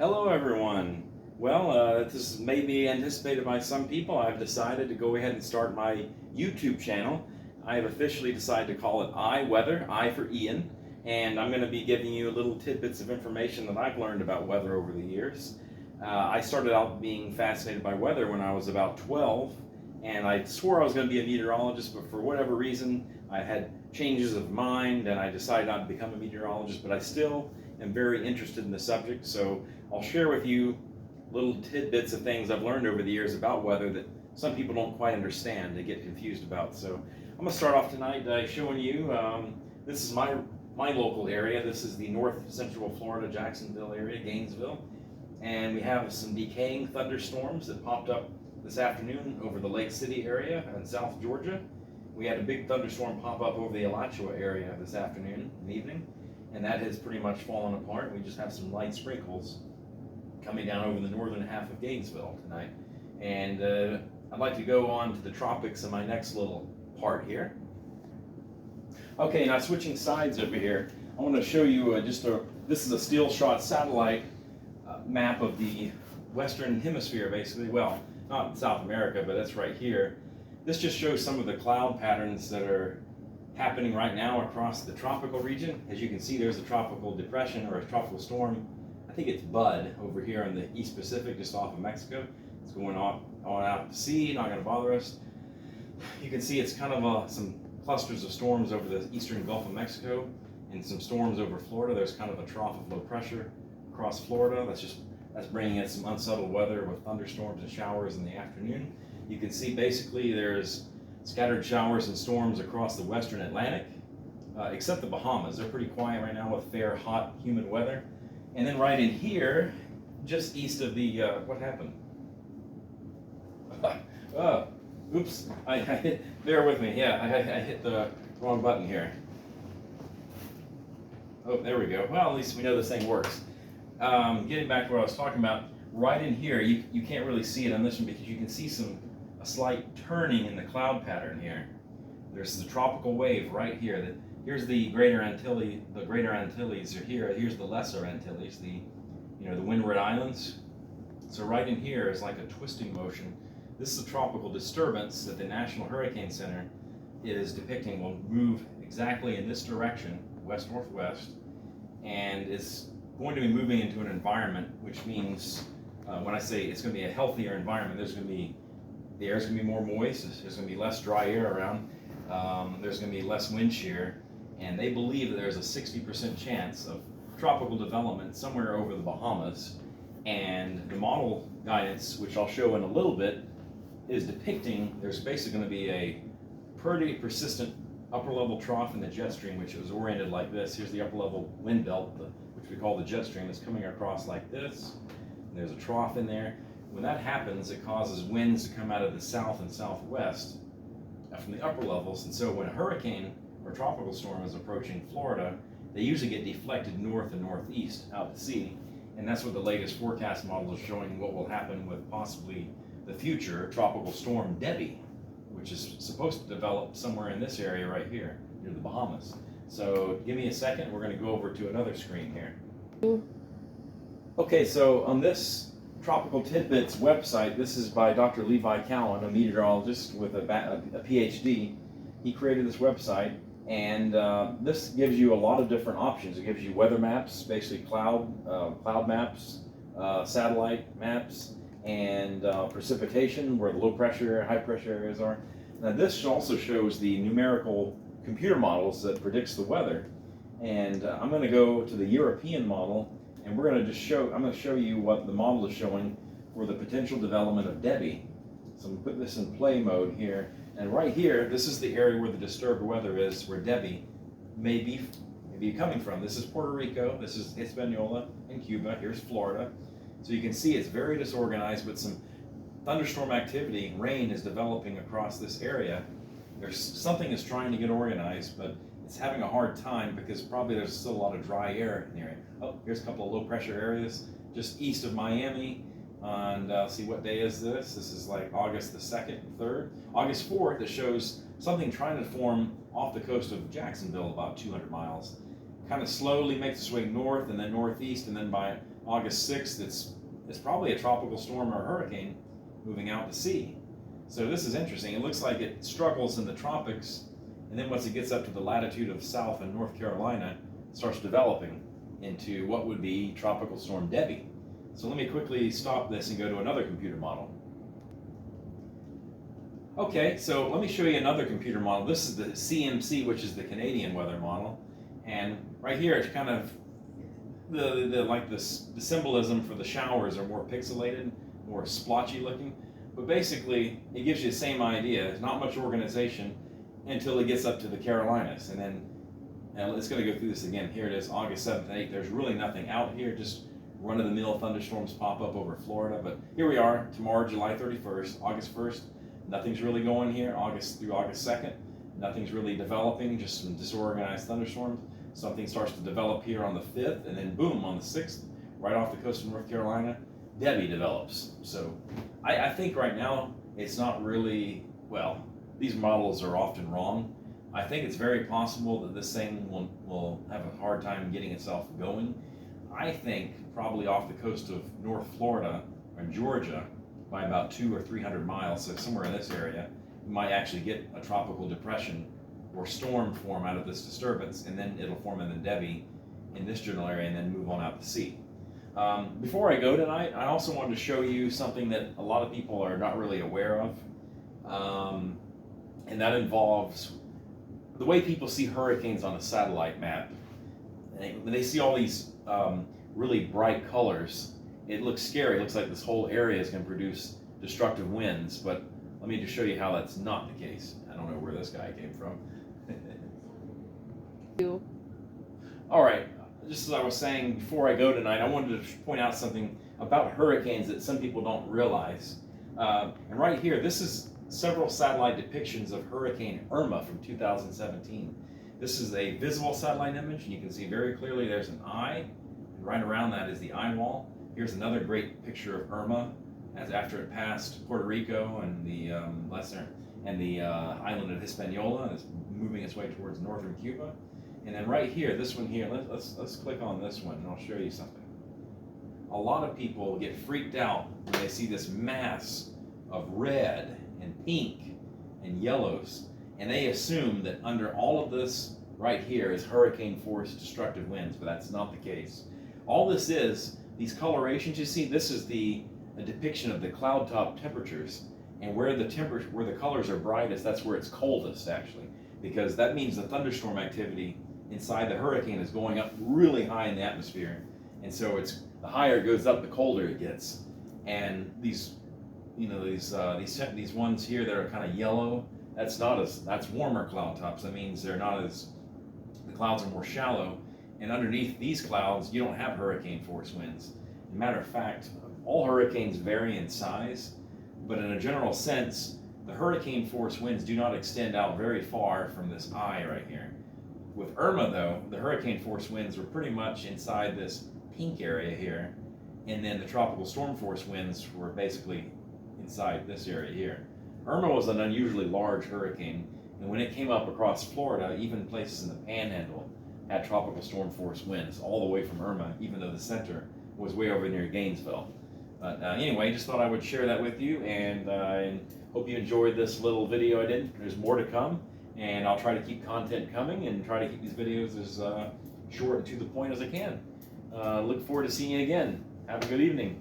Hello, everyone. Well, this may be anticipated by some people. I've decided to go ahead and start my YouTube channel. I have officially decided to call it iWeather, I for Ian, and I'm going to be giving you little tidbits of information that I've learned about weather over the years. I started out being fascinated by weather when I was about 12, and I swore I was going to be a meteorologist, but for whatever reason, I had changes of mind and I decided not to become a meteorologist, but I still am very interested in the subject, so I'll share with you little tidbits of things I've learned over the years about weather that some people don't quite understand, they get confused about. So I'm going to start off tonight by showing you, this is my local area. This is the north central Florida, Jacksonville area, Gainesville, and we have some decaying thunderstorms that popped up this afternoon over the Lake City area in South Georgia. We had a big thunderstorm pop up over the Alachua area this afternoon and evening, and that has pretty much fallen apart. We just have some light sprinkles coming down over the northern half of Gainesville tonight. And I'd like to go on to the tropics in my next little part here. Okay, now switching sides over here, I want to show you this is a steel shot satellite map of the Western Hemisphere, basically. Well, not South America, but that's right here. This just shows some of the cloud patterns that are happening right now across the tropical region. As you can see, there's a tropical depression or a tropical storm. I think it's Bud over here in the East Pacific, just off of Mexico. It's going on out to sea, not going to bother us. You can see it's kind of some clusters of storms over the eastern Gulf of Mexico and some storms over Florida. There's kind of a trough of low pressure across Florida. That's bringing in some unsettled weather with thunderstorms and showers in the afternoon. You can see basically there's scattered showers and storms across the western Atlantic, except the Bahamas. They're pretty quiet right now with fair, hot, humid weather. And then right in here, just east of the, what happened? Oops, I hit, bear with me, yeah, I hit the wrong button here. Oh, there we go. Well, at least we know this thing works. Getting back to what I was talking about, right in here, you can't really see it on this one because you can see a slight turning in the cloud pattern here. There's the tropical wave right here. Here's the Greater Antilles. The Greater Antilles are here. Here's the Lesser Antilles, the Windward Islands. So right in here is like a twisting motion. This is a tropical disturbance that the National Hurricane Center is depicting will move exactly in this direction, west-northwest, and is going to be moving into an environment, which means when I say it's going to be a healthier environment, the air is going to be more moist, there's going to be less dry air around, there's going to be less wind shear, and they believe that there's a 60% chance of tropical development somewhere over the Bahamas. And the model guidance, which I'll show in a little bit, is depicting there's basically going to be a pretty persistent upper level trough in the jet stream, which is oriented like this. Here's the upper level wind belt, which we call the jet stream. It's coming across like this. And there's a trough in there. When that happens, it causes winds to come out of the south and southwest from the upper levels. And so when a hurricane or tropical storm is approaching Florida, they usually get deflected north and northeast out to sea. And that's what the latest forecast model is showing what will happen with possibly the future tropical storm Debby, which is supposed to develop somewhere in this area right here, near the Bahamas. So give me a second, we're going to go over to another screen here. Okay, so on this Tropical Tidbits website, this is by Dr. Levi Cowan, a meteorologist with a PhD. He created this website, and this gives you a lot of different options. It gives you weather maps, basically cloud maps, satellite maps, and precipitation, where the low pressure, high pressure areas are. Now this also shows the numerical computer models that predicts the weather. And I'm going to go to the European model, and we're going to I'm going to show you what the model is showing for the potential development of Debby. So I'm going to put this in play mode here. And right here, this is the area where the disturbed weather is, where Debby may be coming from. This is Puerto Rico, this is Hispaniola and Cuba, here's Florida. So you can see it's very disorganized, but some thunderstorm activity, rain is developing across this area. Something is trying to get organized, but it's having a hard time because probably there's still a lot of dry air in the area. Oh, here's a couple of low pressure areas just east of Miami. And see, what day is this? This is like August the 2nd, 3rd. August 4th, it shows something trying to form off the coast of Jacksonville, about 200 miles. Kind of slowly makes its way north and then northeast, and then by August 6th, it's probably a tropical storm or a hurricane moving out to sea. So this is interesting. It looks like it struggles in the tropics, and then once it gets up to the latitude of South and North Carolina, it starts developing into what would be Tropical Storm Debby. So let me quickly stop this and go to another computer model. Okay, so let me show you another computer model. This is the CMC, which is the Canadian weather model. And right here, it's kind of the symbolism for the showers are more pixelated, more splotchy looking. But basically, it gives you the same idea. There's not much organization until it gets up to the Carolinas. And then it's going to go through this again. Here it is, August 7th and 8th. There's really nothing out here, just run-of-the-mill thunderstorms pop up over Florida. But here we are, tomorrow, July 31st, August 1st. Nothing's really going here, August through August 2nd. Nothing's really developing, just some disorganized thunderstorms. Something starts to develop here on the 5th, and then boom, on the 6th, right off the coast of North Carolina, Debby develops. So I think right now it's not really, well, these models are often wrong. I think it's very possible that this thing will have a hard time getting itself going. I think probably off the coast of North Florida or Georgia by about 200 or 300 miles, so somewhere in this area, you might actually get a tropical depression or storm form out of this disturbance, and then it'll form in the Debby in this general area and then move on out to sea. Before I go tonight, I also wanted to show you something that a lot of people are not really aware of, and that involves the way people see hurricanes on a satellite map. When they see all these really bright colors, it looks scary. It looks like this whole area is going to produce destructive winds, but let me just show you how that's not the case. I don't know where this guy came from. All right, just as I was saying before I go tonight, I wanted to point out something about hurricanes that some people don't realize. And right here, this is several satellite depictions of Hurricane Irma from 2017. This is a visible satellite image, and you can see very clearly there's an eye, and right around that is the eye wall. Here's another great picture of Irma as after it passed Puerto Rico and the island of Hispaniola, and it's moving its way towards northern Cuba. And then right here, this one here, let's click on this one and I'll show you something. A lot of people get freaked out when they see this mass of red and pink and yellows, and they assume that under all of this right here is hurricane force destructive winds, but that's not the case. All this is, these colorations you see, this is a depiction of the cloud top temperatures, and where the colors are brightest, that's where it's coldest actually, because that means the thunderstorm activity inside the hurricane is going up really high in the atmosphere, and so the higher it goes up, the colder it gets. And these ones here that are kind of yellow, that's warmer cloud tops. That means the clouds are more shallow, and underneath these clouds you don't have hurricane force winds. As a matter of fact, all hurricanes vary in size, but in a general sense, the hurricane force winds do not extend out very far from this eye right here. With Irma though, the hurricane force winds were pretty much inside this pink area here, and then the tropical storm force winds were basically inside this area here. Irma was an unusually large hurricane, and when it came up across Florida, even places in the Panhandle had tropical storm force winds all the way from Irma, even though the center was way over near Gainesville. But anyway, just thought I would share that with you, and I hope you enjoyed this little video I did. There's more to come, and I'll try to keep content coming and try to keep these videos as short and to the point as I can. Look forward to seeing you again. Have a good evening.